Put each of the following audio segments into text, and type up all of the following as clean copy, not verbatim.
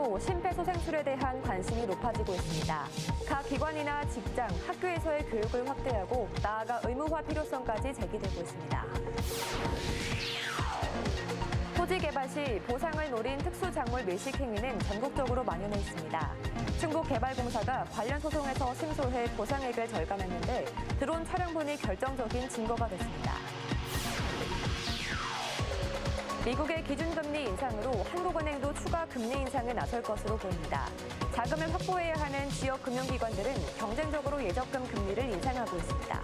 일상으로 심폐소생술에 대한 관심이 높아지고 있습니다. 각 기관이나 직장, 학교에서의 교육을 확대하고 나아가 의무화 필요성까지 제기되고 있습니다. 토지 개발 시 보상을 노린 특수작물 밀식 행위는 전국적으로 만연해 있습니다. 충북개발공사가 관련 소송에서 승소해 보상액을 절감했는데 드론 촬영본이 결정적인 증거가 됐습니다. 미국의 기준금리 인상으로 한국은행도 추가 금리 인상에 나설 것으로 보입니다. 자금을 확보해야 하는 지역 금융기관들은 경쟁적으로 예적금 금리를 인상하고 있습니다.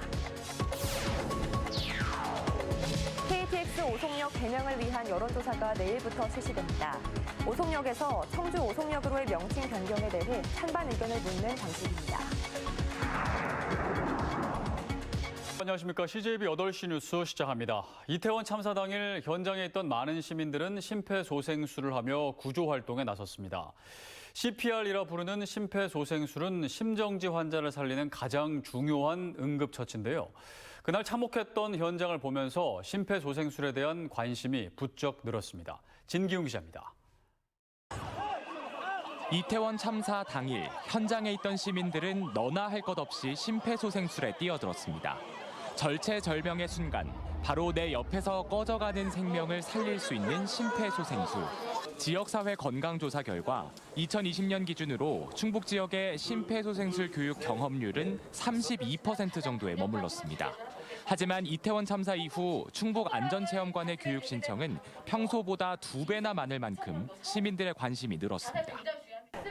KTX 오송역 개명을 위한 여론조사가 내일부터 실시됩니다. 오송역에서 청주 오송역으로의 명칭 변경에 대해 찬반 의견을 묻는 방식입니다. 안녕하십니까. CJB 8시 뉴스 시작합니다. 이태원 참사 당일 현장에 있던 많은 시민들은 심폐소생술을 하며 구조활동에 나섰습니다. CPR이라 부르는 심폐소생술은 심정지 환자를 살리는 가장 중요한 응급처치인데요. 그날 참혹했던 현장을 보면서 심폐소생술에 대한 관심이 부쩍 늘었습니다. 진기훈 기자입니다. 이태원 참사 당일 현장에 있던 시민들은 너나 할 것 없이 심폐소생술에 뛰어들었습니다. 절체절명의 순간, 바로 내 옆에서 꺼져가는 생명을 살릴 수 있는 심폐소생술. 지역사회 건강조사 결과 2020년 기준으로 충북 지역의 심폐소생술 교육 경험률은 32% 정도에 머물렀습니다. 하지만 이태원 참사 이후 충북 안전체험관의 교육 신청은 평소보다 2배나 많을 만큼 시민들의 관심이 늘었습니다.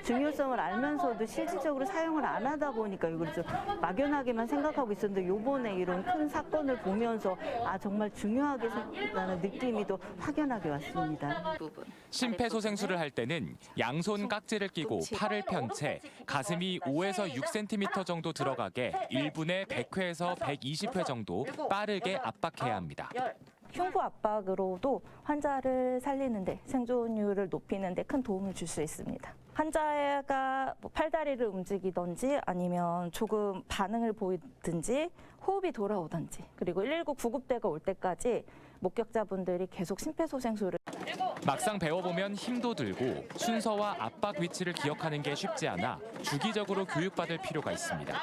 중요성을 알면서도 실질적으로 사용을 안 하다 보니까 이걸 좀 막연하게만 생각하고 있었는데 요번에 이런 큰 사건을 보면서 정말 중요하게 생각나는 느낌이 또 확연하게 왔습니다. 심폐소생술을 할 때는 양손 깍지를 끼고 팔을 편 채 가슴이 5에서 6cm 정도 들어가게 1분에 100회에서 120회 정도 빠르게 압박해야 합니다. 흉부 압박으로도 환자를 살리는데 생존율을 높이는 데 큰 도움을 줄 수 있습니다. 환자가 팔다리를 움직이든지 아니면 조금 반응을 보이든지 호흡이 돌아오든지 그리고 119 구급대가 올 때까지 목격자분들이 계속 심폐소생술을 막상 배워보면 힘도 들고 순서와 압박 위치를 기억하는 게 쉽지 않아 주기적으로 교육받을 필요가 있습니다.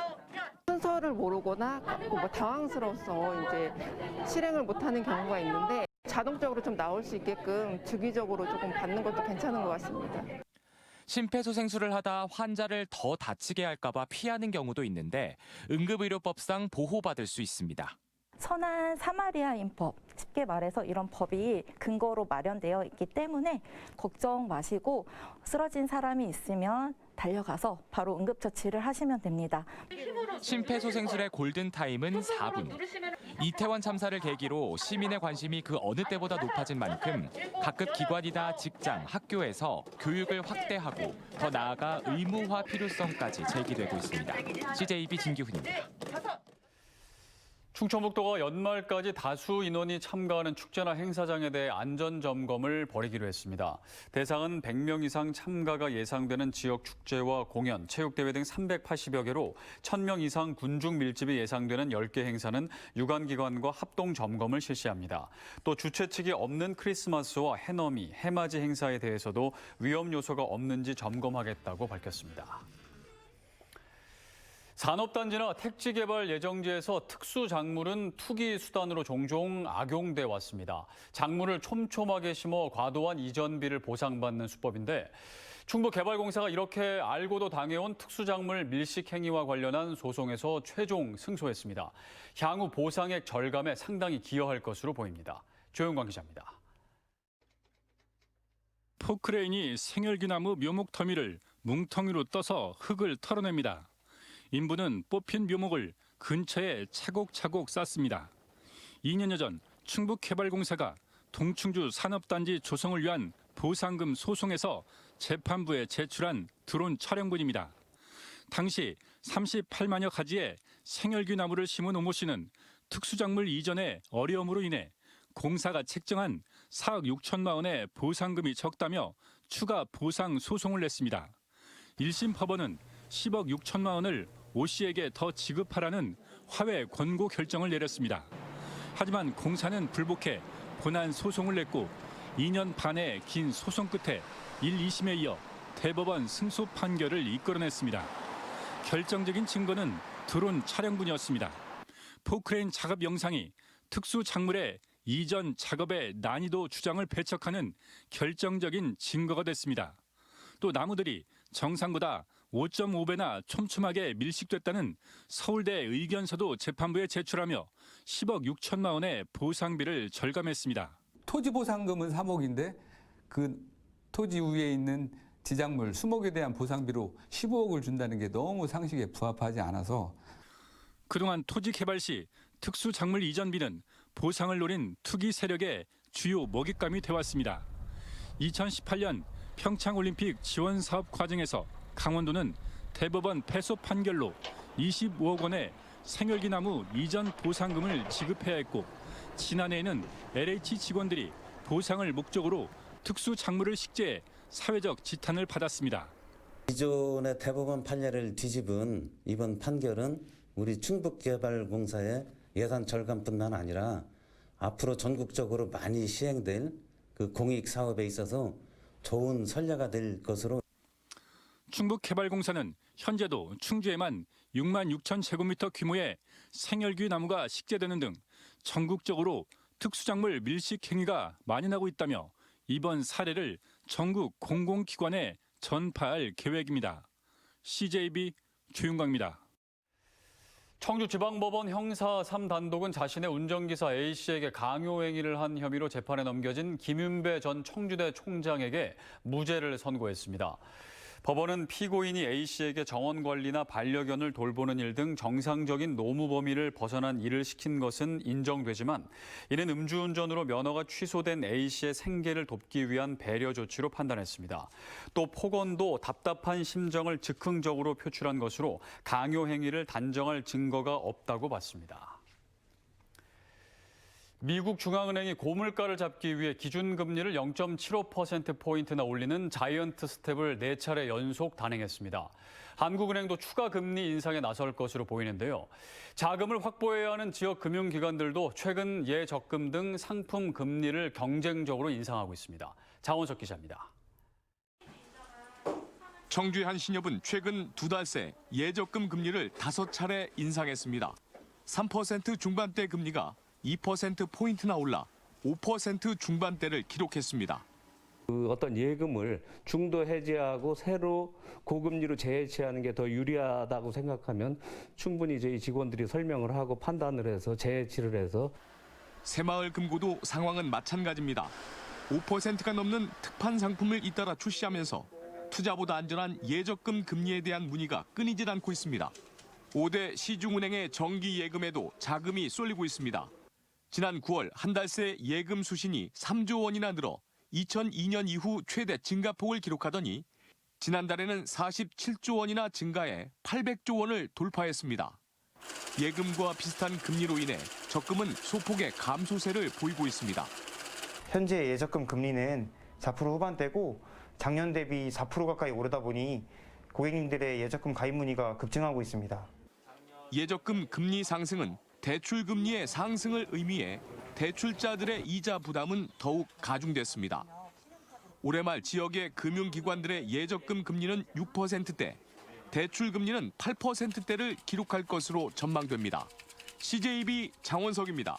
순서를 모르거나 당황스러워서 이제 실행을 못하는 경우가 있는데 자동적으로 좀 나올 수 있게끔 주기적으로 조금 받는 것도 괜찮은 것 같습니다. 심폐소생술을 하다 환자를 더 다치게 할까 봐 피하는 경우도 있는데 응급의료법상 보호받을 수 있습니다. 선한 사마리아인 법, 쉽게 말해서 이런 법이 근거로 마련되어 있기 때문에 걱정 마시고 쓰러진 사람이 있으면 달려가서 바로 응급처치를 하시면 됩니다. 심폐소생술의 골든타임은 4분. 이태원 참사를 계기로 시민의 관심이 그 어느 때보다 높아진 만큼 각급 기관이나 직장, 학교에서 교육을 확대하고 더 나아가 의무화 필요성까지 제기되고 있습니다. CJB 진기훈입니다. 충청북도가 연말까지 다수 인원이 참가하는 축제나 행사장에 대해 안전점검을 벌이기로 했습니다. 대상은 100명 이상 참가가 예상되는 지역 축제와 공연, 체육대회 등 380여 개로 1000명 이상 군중 밀집이 예상되는 10개 행사는 유관기관과 합동점검을 실시합니다. 또 주최 측이 없는 크리스마스와 해넘이, 해맞이 행사에 대해서도 위험 요소가 없는지 점검하겠다고 밝혔습니다. 산업단지나 택지개발 예정지에서 특수작물은 투기 수단으로 종종 악용돼 왔습니다. 작물을 촘촘하게 심어 과도한 이전비를 보상받는 수법인데 충북개발공사가 이렇게 알고도 당해온 특수작물 밀식 행위와 관련한 소송에서 최종 승소했습니다. 향후 보상액 절감에 상당히 기여할 것으로 보입니다. 조영광 기자입니다. 포크레인이 생열귀나무 묘목 터미를 뭉텅이로 떠서 흙을 털어냅니다. 인부는 뽑힌 묘목을 근처에 차곡차곡 쌓습니다. 2년여 전 충북개발공사가 동충주 산업단지 조성을 위한 보상금 소송에서 재판부에 제출한 드론 촬영본입니다. 당시 38만여 가지의 생열귀나무를 심은 오모 씨는 특수작물 이전의 어려움으로 인해 공사가 책정한 4억 6천만 원의 보상금이 적다며 추가 보상 소송을 냈습니다. 1심 법원은 10억 6천만 원을 오 씨에게 더 지급하라는 화해 권고 결정을 내렸습니다. 하지만 공사는 불복해 본안 소송을 냈고 2년 반의 긴 소송 끝에 1, 2심에 이어 대법원 승소 판결을 이끌어냈습니다. 결정적인 증거는 드론 촬영분이었습니다. 포크레인 작업 영상이 특수 작물의 이전 작업의 난이도 주장을 배척하는 결정적인 증거가 됐습니다. 또 나무들이 정상보다 5.5배나 촘촘하게 밀식됐다는 서울대 의견서도 재판부에 제출하며 10억 6천만 원의 보상비를 절감했습니다. 토지 보상금은 3억인데 그 토지 위에 있는 지작물, 수목에 대한 보상비로 15억을 준다는 게 너무 상식에 부합하지 않아서 그동안 토지 개발 시 특수 작물 이전비는 보상을 노린 투기 세력의 주요 먹잇감이 되었습니다. 2018년 평창올림픽 지원 사업 과정에서 강원도는 대법원 패소 판결로 25억 원의 생열기 나무 이전 보상금을 지급해야 했고 지난해에는 LH 직원들이 보상을 목적으로 특수 작물을 식재해 사회적 지탄을 받았습니다. 기존의 대법원 판례를 뒤집은 이번 판결은 우리 충북개발공사의 예산 절감뿐만 아니라 앞으로 전국적으로 많이 시행될 그 공익 사업에 있어서 좋은 선례가 될 것으로. 충북개발공사는 현재도 충주에만 6만 6천 제곱미터 규모의 생열귀 나무가 식재되는 등 전국적으로 특수작물 밀식 행위가 만연하고 있다며 이번 사례를 전국 공공기관에 전파할 계획입니다. CJB 조윤광입니다. 청주지방법원 형사 3단독은 자신의 운전기사 A씨에게 강요행위를 한 혐의로 재판에 넘겨진 김윤배 전 청주대 총장에게 무죄를 선고했습니다. 법원은 피고인이 A씨에게 정원관리나 반려견을 돌보는 일 등 정상적인 노무 범위를 벗어난 일을 시킨 것은 인정되지만 이는 음주운전으로 면허가 취소된 A씨의 생계를 돕기 위한 배려 조치로 판단했습니다. 또 폭언도 답답한 심정을 즉흥적으로 표출한 것으로 강요 행위를 단정할 증거가 없다고 봤습니다. 미국 중앙은행이 고물가를 잡기 위해 기준금리를 0.75%포인트나 올리는 자이언트 스텝을 4차례 연속 단행했습니다. 한국은행도 추가 금리 인상에 나설 것으로 보이는데요. 자금을 확보해야 하는 지역 금융기관들도 최근 예적금 등 상품 금리를 경쟁적으로 인상하고 있습니다. 장원석 기자입니다. 청주의 한 신협은 최근 2달 새 예적금 금리를 5차례 인상했습니다. 3% 중반대 금리가 2%포인트나 올라 5% 중반대를 기록했습니다. 어떤 예금을 중도 해지하고 새로 고금리로 재해치하는 게 더 유리하다고 생각하면 충분히 저희 직원들이 설명을 하고 판단을 해서 재해치를 해서. 새마을 금고도 상황은 마찬가지입니다. 5%가 넘는 특판 상품을 잇따라 출시하면서 투자보다 안전한 예적금 금리에 대한 문의가 끊이질 않고 있습니다. 5대 시중은행의 정기 예금에도 자금이 쏠리고 있습니다. 지난 9월 한 달 새 예금 수신이 3조 원이나 늘어 2002년 이후 최대 증가폭을 기록하더니 지난달에는 47조 원이나 증가해 800조 원을 돌파했습니다. 예금과 비슷한 금리로 인해 적금은 소폭의 감소세를 보이고 있습니다. 현재 예적금 금리는 4% 후반대고 작년 대비 4% 가까이 오르다 보니 고객님들의 예적금 가입 문의가 급증하고 있습니다. 예적금 금리 상승은 대출 금리의 상승을 의미해 대출자들의 이자 부담은 더욱 가중됐습니다. 올해 말 지역의 금융기관들의 예적금 금리는 6%대, 대출 금리는 8%대를 기록할 것으로 전망됩니다. CJB 장원석입니다.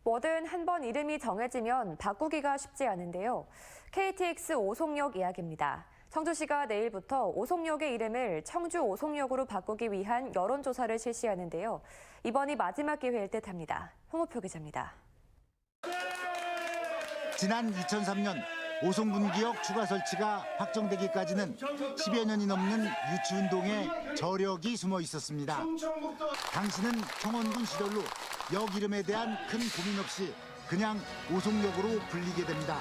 뭐든 한 번 이름이 정해지면 바꾸기가 쉽지 않은데요. KTX 오송역 이야기입니다. 청주시가 내일부터 오송역의 이름을 청주 오송역으로 바꾸기 위한 여론조사를 실시하는데요. 이번이 마지막 기회일 듯합니다. 홍호표 기자입니다. 지난 2003년 오송분기역 추가 설치가 확정되기까지는 10여 년이 넘는 유치운동의 저력이 숨어 있었습니다. 당시는 청원군 시절로 역 이름에 대한 큰 고민 없이 그냥 오송역으로 불리게 됩니다.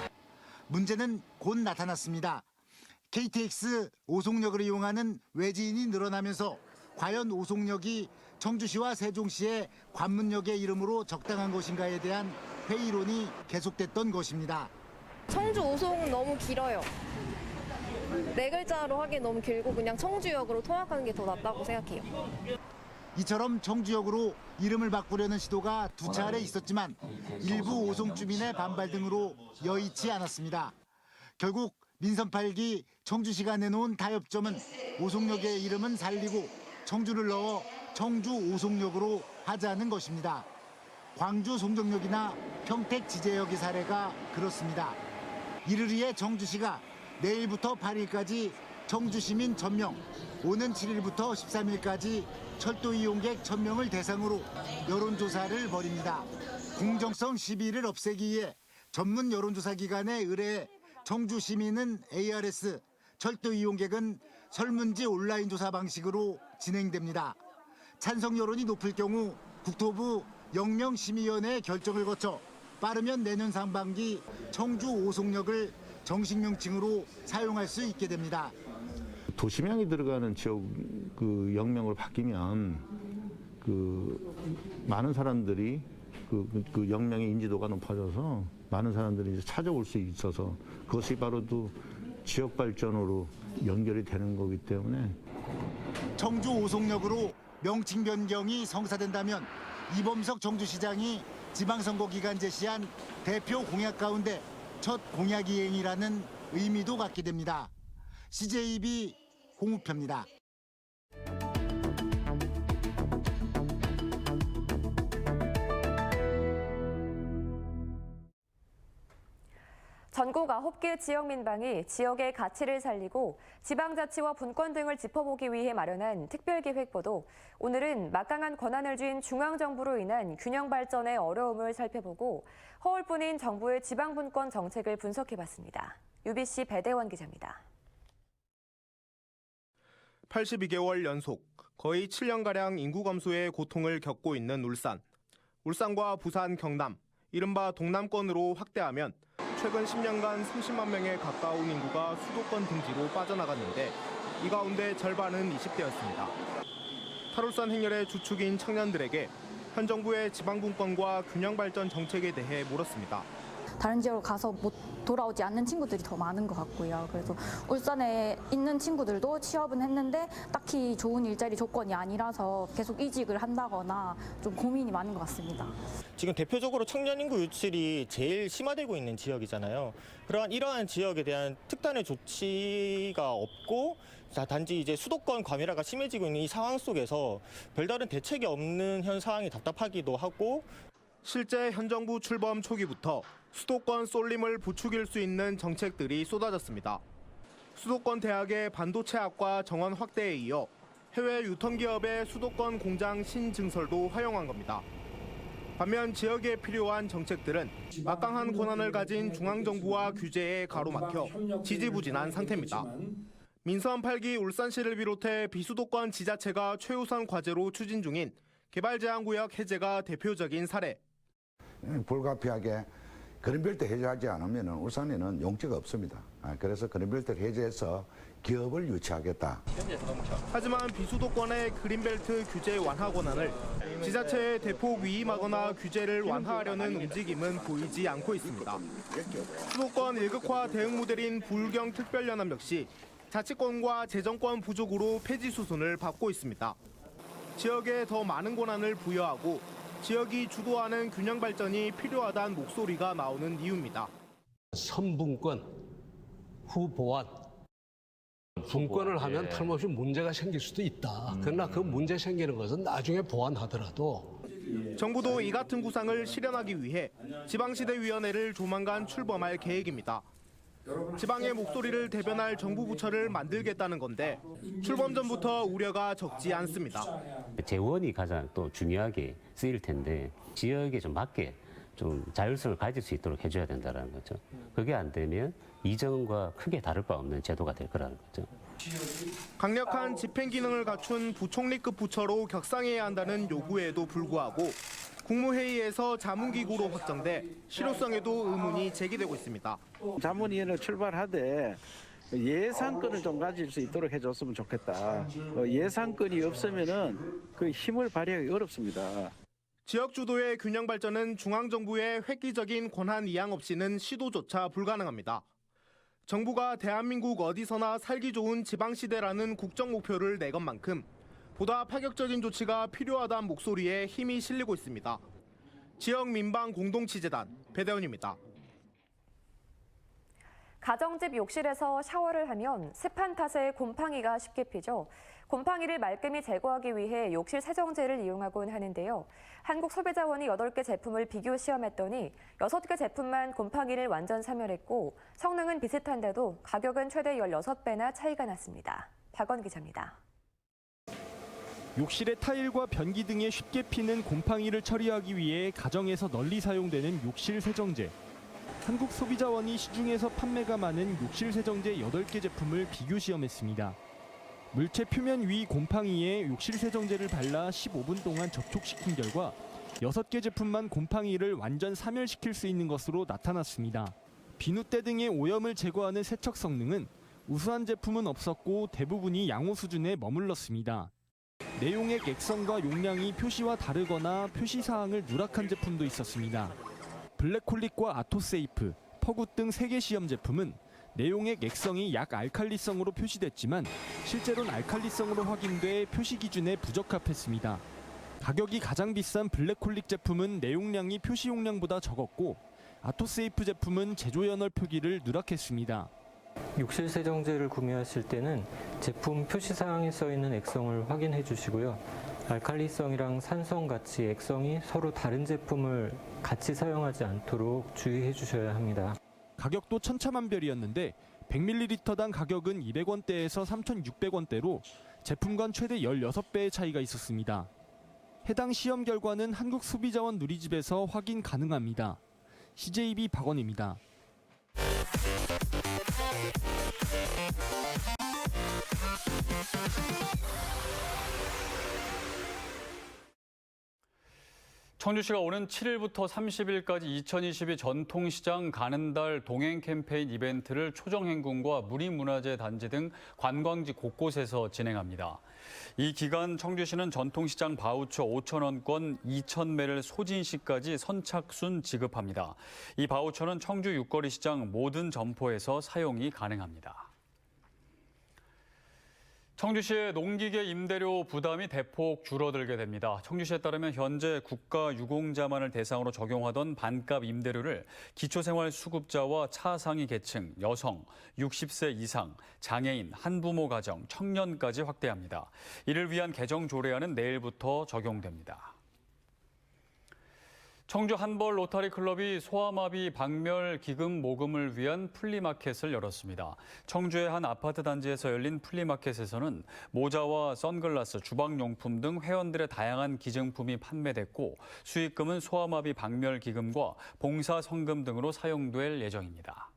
문제는 곧 나타났습니다. KTX 오송역을 이용하는 외지인이 늘어나면서 과연 오송역이 청주시와 세종시의 관문역의 이름으로 적당한 것인가에 대한 회의론이 계속됐던 것입니다. 청주 오송은 너무 길어요. 4글자로 하기엔 너무 길고 그냥 청주역으로 통합하는 게 더 낫다고 생각해요. 이처럼 청주역으로 이름을 바꾸려는 시도가 2차례 있었지만 일부 오송 주민의 반발 등으로 여의치 않았습니다. 결국 민선 8기 청주시가 내놓은 타협점은 오송역의 이름은 살리고 청주를 넣어 청주 오송역으로 하자는 것입니다. 광주 송정역이나 평택 지제역의 사례가 그렇습니다. 이를 위해 청주시가 내일부터 8일까지 청주시민 1000명, 오는 7일부터 13일까지 철도 이용객 1000명을 대상으로 여론조사를 벌입니다. 공정성 시비를 없애기 위해 전문 여론조사 기관에 의뢰해 청주 시민은 ARS, 철도 이용객은 설문지 온라인 조사 방식으로 진행됩니다. 찬성 여론이 높을 경우 국토부 영명심의위원회의 결정을 거쳐 빠르면 내년 상반기 청주 오송역을 정식 명칭으로 사용할 수 있게 됩니다. 도시명이 들어가는 지역 그 영명으로 바뀌면 많은 사람들이 그 영명의 인지도가 높아져서 많은 사람들이 이제 찾아올 수 있어서 그것이 바로 또 지역 발전으로 연결이 되는 거기 때문에 청주 오송역으로 명칭 변경이 성사된다면 이범석 청주시장이 지방선거 기간 제시한 대표 공약 가운데 첫 공약 이행이라는 의미도 갖게 됩니다. CJB 홍우표입니다. 전국 9개 지역 민방위 지역의 가치를 살리고 지방자치와 분권 등을 짚어보기 위해 마련한 특별기획보도 오늘은 막강한 권한을 쥔 중앙정부로 인한 균형 발전의 어려움을 살펴보고 허울뿐인 정부의 지방분권 정책을 분석해봤습니다. UBC 배대원 기자입니다. 82개월 연속 거의 7년가량 인구 감소의 고통을 겪고 있는 울산. 울산과 부산, 경남, 이른바 동남권으로 확대하면 최근 10년간 30만 명에 가까운 인구가 수도권 등지로 빠져나갔는데 이 가운데 절반은 20대였습니다. 탈울산 행렬의 주축인 청년들에게 현 정부의 지방분권과 균형 발전 정책에 대해 물었습니다. 다른 지역으로 가서 못 돌아오지 않는 친구들이 더 많은 것 같고요. 그래서 울산에 있는 친구들도 취업은 했는데 딱히 좋은 일자리 조건이 아니라서 계속 이직을 한다거나 좀 고민이 많은 것 같습니다. 지금 대표적으로 청년 인구 유출이 제일 심화되고 있는 지역이잖아요. 이러한 지역에 대한 특단의 조치가 없고 단지 이제 수도권 과밀화가 심해지고 있는 이 상황 속에서 별다른 대책이 없는 현 상황이 답답하기도 하고 실제 현 정부 출범 초기부터 수도권 쏠림을 부추길 수 있는 정책들이 쏟아졌습니다. 수도권 대학의 반도체학과 정원 확대에 이어 해외 유통기업의 수도권 공장 신증설도 허용한 겁니다. 반면 지역에 필요한 정책들은 막강한 권한을 가진 중앙정부와 규제에 가로막혀 지지부진한 상태입니다. 민선 8기 울산시를 비롯해 비수도권 지자체가 최우선 과제로 추진 중인 개발제한구역 해제가 대표적인 사례. 불가피하게 그린벨트 해제하지 않으면 울산에는 용지가 없습니다. 그래서 그린벨트 해제해서 기업을 유치하겠다. 하지만 비수도권의 그린벨트 규제 완화 권한을 지자체에 대폭 위임하거나 규제를 완화하려는 움직임은 보이지 않고 있습니다. 수도권 일극화 대응 모델인 부울경특별연합 역시 자치권과 재정권 부족으로 폐지 수순을 밟고 있습니다. 지역에 더 많은 권한을 부여하고 지역이 주도하는 균형 발전이 필요하다는 목소리가 나오는 이유입니다. 선분권, 후보완, 분권을 하면 틀림없이 문제가 생길 수도 있다. 그러나 그 문제 생기는 것은 나중에 보완하더라도. 정부도 이 같은 구상을 실현하기 위해 지방시대위원회를 조만간 출범할 계획입니다. 지방의 목소리를 대변할 정부 부처를 만들겠다는 건데 출범 전부터 우려가 적지 않습니다. 재원이 가장 또 중요하게 쓰일 텐데 지역에 좀 맞게 좀 자율성을 가질 수 있도록 해줘야 된다는 거죠. 그게 안 되면 이전과 크게 다를 바 없는 제도가 될 거라는 거죠. 강력한 집행 기능을 갖춘 부총리급 부처로 격상해야 한다는 요구에도 불구하고 국무회의에서 자문기구로 확정돼 실효성에도 의문이 제기되고 있습니다. 자문위원회 출발하되 예산권을 좀 가질 수 있도록 해줬으면 좋겠다. 예산권이 없으면은 그 힘을 발휘하기 어렵습니다. 지역 주도의 균형 발전은 중앙정부의 획기적인 권한 이양 없이는 시도조차 불가능합니다. 정부가 대한민국 어디서나 살기 좋은 지방시대라는 국정 목표를 내건 만큼 보다 파격적인 조치가 필요하다는 목소리에 힘이 실리고 있습니다. 지역 민방 공동취재단 배대원입니다. 가정집 욕실에서 샤워를 하면 습한 탓에 곰팡이가 쉽게 피죠. 곰팡이를 말끔히 제거하기 위해 욕실 세정제를 이용하곤 하는데요. 한국소비자원이 8개 제품을 비교 시험했더니 6개 제품만 곰팡이를 완전 사멸했고 성능은 비슷한데도 가격은 최대 16배나 차이가 났습니다. 박원 기자입니다. 욕실의 타일과 변기 등에 쉽게 피는 곰팡이를 처리하기 위해 가정에서 널리 사용되는 욕실 세정제. 한국소비자원이 시중에서 판매가 많은 욕실 세정제 8개 제품을 비교 시험했습니다. 물체 표면 위 곰팡이에 욕실 세정제를 발라 15분 동안 접촉시킨 결과 6개 제품만 곰팡이를 완전 사멸시킬 수 있는 것으로 나타났습니다. 비누때 등의 오염을 제거하는 세척 성능은 우수한 제품은 없었고 대부분이 양호 수준에 머물렀습니다. 내용액 액성과 용량이 표시와 다르거나 표시 사항을 누락한 제품도 있었습니다. 블랙홀릭과 아토세이프, 퍼굿 등 3개 시험 제품은 내용액 액성이 약 알칼리성으로 표시됐지만 실제로는 알칼리성으로 확인돼 표시 기준에 부적합했습니다. 가격이 가장 비싼 블랙홀릭 제품은 내용량이 표시 용량보다 적었고 아토세이프 제품은 제조 연월 표기를 누락했습니다. 욕실 세정제를 구매하실 때는 제품 표시사항에 써있는 액성을 확인해 주시고요. 알칼리성이랑 산성 같이 액성이 서로 다른 제품을 같이 사용하지 않도록 주의해 주셔야 합니다. 가격도 천차만별이었는데 100ml당 가격은 200원대에서 3,600원대로 제품 간 최대 16배의 차이가 있었습니다. 해당 시험 결과는 한국소비자원 누리집에서 확인 가능합니다. CJB 박원입니다. 청주시가 오는 7일부터 30일까지 2022 전통시장 가는 달 동행 캠페인 이벤트를 초정행궁과 무리문화재 단지 등 관광지 곳곳에서 진행합니다. 이 기간 청주시는 전통시장 바우처 5,000원권 2,000매를 소진시까지 선착순 지급합니다. 이 바우처는 청주 육거리 시장 모든 점포에서 사용이 가능합니다. 청주시의 농기계 임대료 부담이 대폭 줄어들게 됩니다. 청주시에 따르면 현재 국가 유공자만을 대상으로 적용하던 반값 임대료를 기초생활수급자와 차상위 계층, 여성, 60세 이상, 장애인, 한부모 가정, 청년까지 확대합니다. 이를 위한 개정 조례안은 내일부터 적용됩니다. 청주 한벌 로타리 클럽이 소아마비 박멸 기금 모금을 위한 플리마켓을 열었습니다. 청주의 한 아파트 단지에서 열린 플리마켓에서는 모자와 선글라스, 주방용품 등 회원들의 다양한 기증품이 판매됐고 수익금은 소아마비 박멸 기금과 봉사성금 등으로 사용될 예정입니다.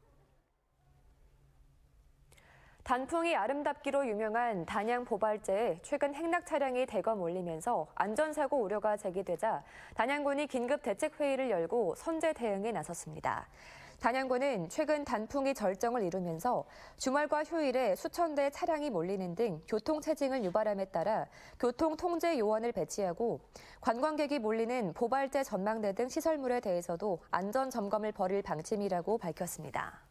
단풍이 아름답기로 유명한 단양 보발제에 최근 행락 차량이 대거 몰리면서 안전사고 우려가 제기되자 단양군이 긴급 대책회의를 열고 선제 대응에 나섰습니다. 단양군은 최근 단풍이 절정을 이루면서 주말과 휴일에 수천 대의 차량이 몰리는 등 교통체증을 유발함에 따라 교통통제 요원을 배치하고 관광객이 몰리는 보발제 전망대 등 시설물에 대해서도 안전점검을 벌일 방침이라고 밝혔습니다.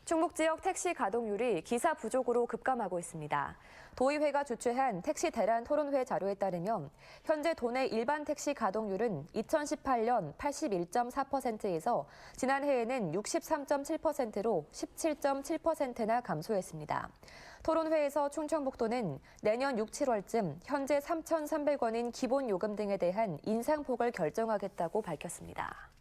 충북 지역 택시 가동률이 기사 부족으로 급감하고 있습니다. 도의회가 주최한 택시 대란 토론회 자료에 따르면 현재 도내 일반 택시 가동률은 2018년 81.4%에서 지난해에는 63.7%로 17.7%나 감소했습니다. 토론회에서 충청북도는 내년 6, 7월쯤 현재 3,300원인 기본 요금 등에 대한 인상폭을 결정하겠다고 밝혔습니다.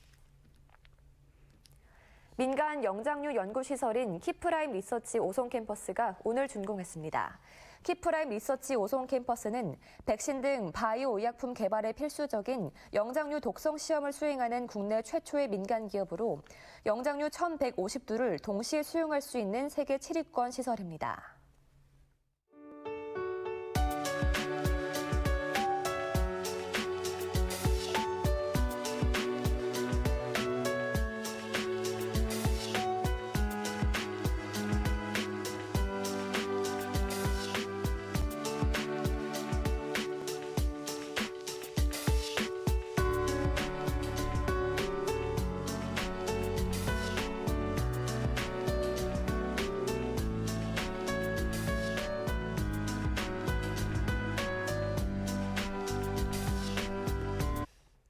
민간 영장류 연구시설인 키프라임 리서치 오송 캠퍼스가 오늘 준공했습니다. 키프라임 리서치 오송 캠퍼스는 백신 등 바이오 의약품 개발에 필수적인 영장류 독성 시험을 수행하는 국내 최초의 민간 기업으로 영장류 1,150두를 동시에 수용할 수 있는 세계 7위권 시설입니다.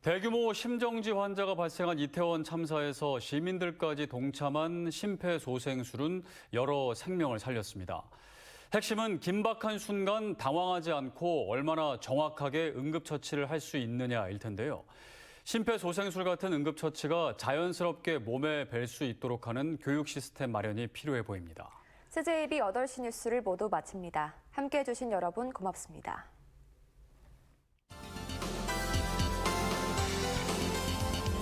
대규모 심정지 환자가 발생한 이태원 참사에서 시민들까지 동참한 심폐소생술은 여러 생명을 살렸습니다. 핵심은 긴박한 순간 당황하지 않고 얼마나 정확하게 응급처치를 할 수 있느냐일 텐데요. 심폐소생술 같은 응급처치가 자연스럽게 몸에 뵐 수 있도록 하는 교육 시스템 마련이 필요해 보입니다. CJB 8시 뉴스를 모두 마칩니다. 함께해 주신 여러분 고맙습니다.